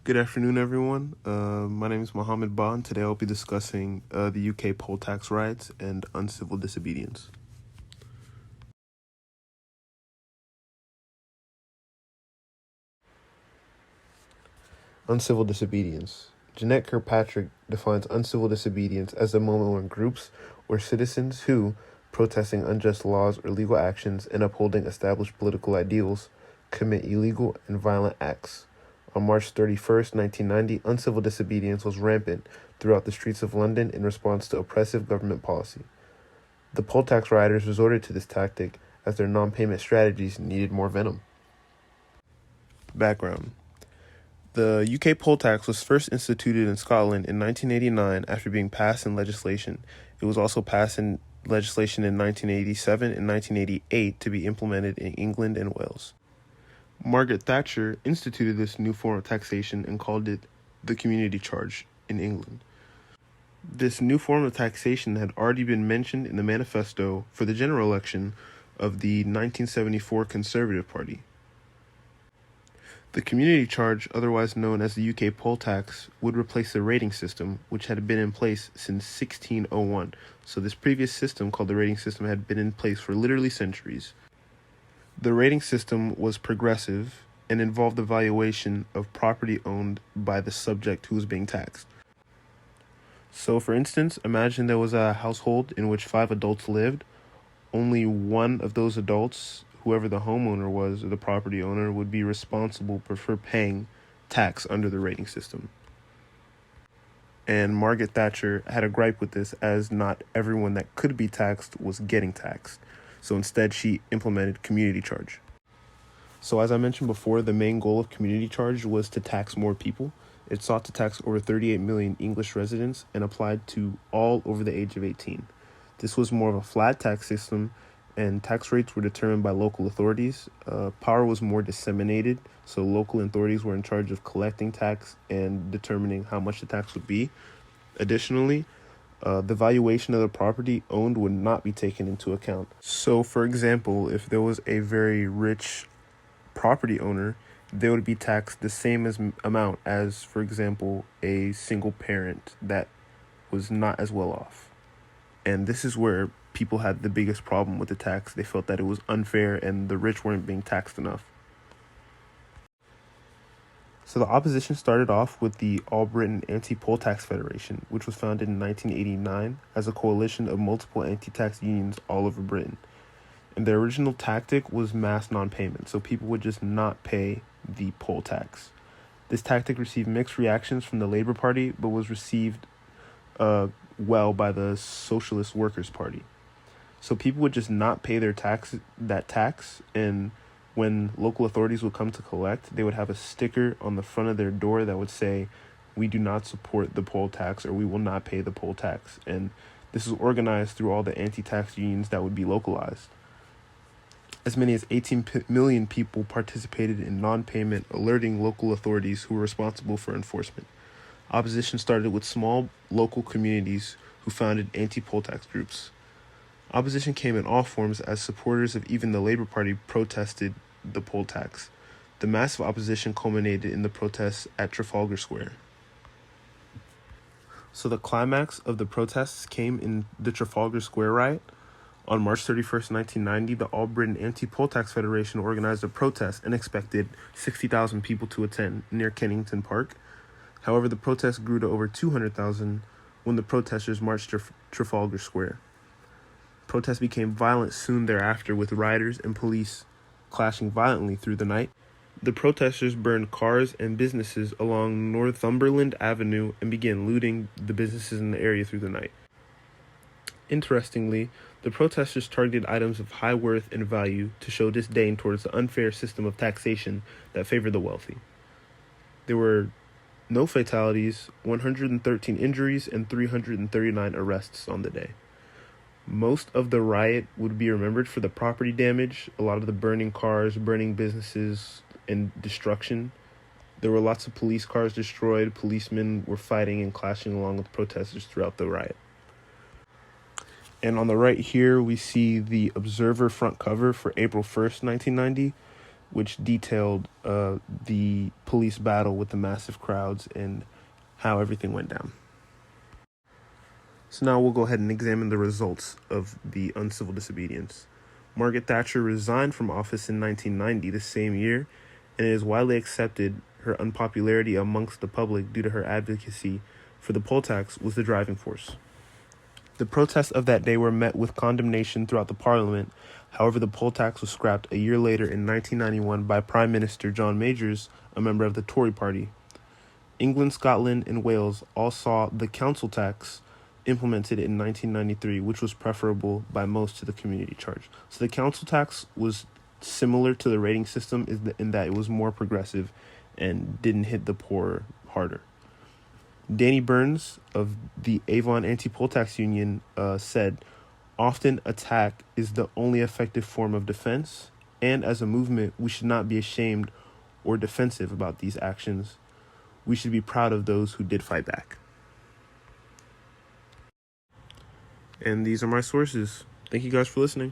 Good afternoon, everyone. My name is Mohammed Ba, and today I'll be discussing the UK poll tax riots and uncivil disobedience. Uncivil disobedience. Jeanette Kirkpatrick defines uncivil disobedience as the moment when groups or citizens who, protesting unjust laws or legal actions and upholding established political ideals, commit illegal and violent acts. On March 31st, 1990, uncivil disobedience was rampant throughout the streets of London in response to oppressive government policy. The poll tax rioters resorted to this tactic as their non-payment strategies needed more venom. Background. The UK poll tax was first instituted in Scotland in 1989 after being passed in legislation. It was also passed in legislation in 1987 and 1988 to be implemented in England and Wales. Margaret Thatcher instituted this new form of taxation and called it the community charge in England. This new form of taxation had already been mentioned in the manifesto for the general election of the 1974 Conservative Party. The community charge, otherwise known as the UK poll tax, would replace the rating system, which had been in place since 1601. So this previous system, called the rating system, had been in place for literally centuries. The rating system was progressive and involved the valuation of property owned by the subject who was being taxed. So, for instance, imagine there was a household in which 5 adults lived. Only one of those adults, whoever the homeowner was or the property owner, would be responsible for paying tax under the rating system. And Margaret Thatcher had a gripe with this, as not everyone that could be taxed was getting taxed. So instead, she implemented community charge. So as I mentioned before, the main goal of community charge was to tax more people. It sought to tax over 38 million English residents and applied to all over the age of 18. This was more of a flat tax system, and tax rates were determined by local authorities. Power was more disseminated, so local authorities were in charge of collecting tax and determining how much the tax would be. Additionally, the valuation of the property owned would not be taken into account. So, for example, if there was a very rich property owner, they would be taxed the same amount as, for example, a single parent that was not as well off. And this is where people had the biggest problem with the tax. They felt that it was unfair and the rich weren't being taxed enough. So the opposition started off with the All Britain Anti-Poll Tax Federation, which was founded in 1989 as a coalition of multiple anti-tax unions all over Britain. And their original tactic was mass non-payment, so people would just not pay the poll tax. This tactic received mixed reactions from the Labour Party, but was received well by the Socialist Workers' Party. So people would just not pay their tax, and when local authorities would come to collect, they would have a sticker on the front of their door that would say, "We do not support the poll tax," or "We will not pay the poll tax." And this is organized through all the anti-tax unions that would be localized. As many as 18 million people participated in non-payment, alerting local authorities who were responsible for enforcement. Opposition started with small local communities who founded anti-poll tax groups. Opposition came in all forms, as supporters of even the Labour Party protested the poll tax. The massive opposition culminated in the protests at Trafalgar Square. So the climax of the protests came in the Trafalgar Square riot. On March 31st, 1990, the All Britain Anti-Poll Tax Federation organized a protest and expected 60,000 people to attend near Kennington Park. However, the protest grew to over 200,000 when the protesters marched to Trafalgar Square. Protests became violent soon thereafter, with rioters and police clashing violently through the night. The protesters burned cars and businesses along Northumberland Avenue and began looting the businesses in the area through the night. Interestingly, the protesters targeted items of high worth and value to show disdain towards the unfair system of taxation that favored the wealthy. There were no fatalities, 113 injuries, and 339 arrests on the day. Most of the riot would be remembered for the property damage, a lot of the burning cars, burning businesses, and destruction. There were lots of police cars destroyed. Policemen were fighting and clashing along with protesters throughout the riot. And on the right here, we see the Observer front cover for April 1st, 1990. which detailed the police battle with the massive crowds and how everything went down. So now we'll go ahead and examine the results of the uncivil disobedience. Margaret Thatcher resigned from office in 1990, the same year, and it is widely accepted her unpopularity amongst the public due to her advocacy for the poll tax was the driving force. The protests of that day were met with condemnation throughout the parliament. However, the poll tax was scrapped a year later in 1991 by Prime Minister John Majors, a member of the Tory party. England, Scotland, and Wales all saw the council tax implemented in 1993, which was preferable by most to the community charge. So the council tax was similar to the rating system in that it was more progressive and didn't hit the poor harder. Danny Burns of the Avon Anti-Poll Tax Union said, "Often attack is the only effective form of defense, and as a movement, we should not be ashamed or defensive about these actions. We should be proud of those who did fight back." And these are my sources. Thank you guys for listening.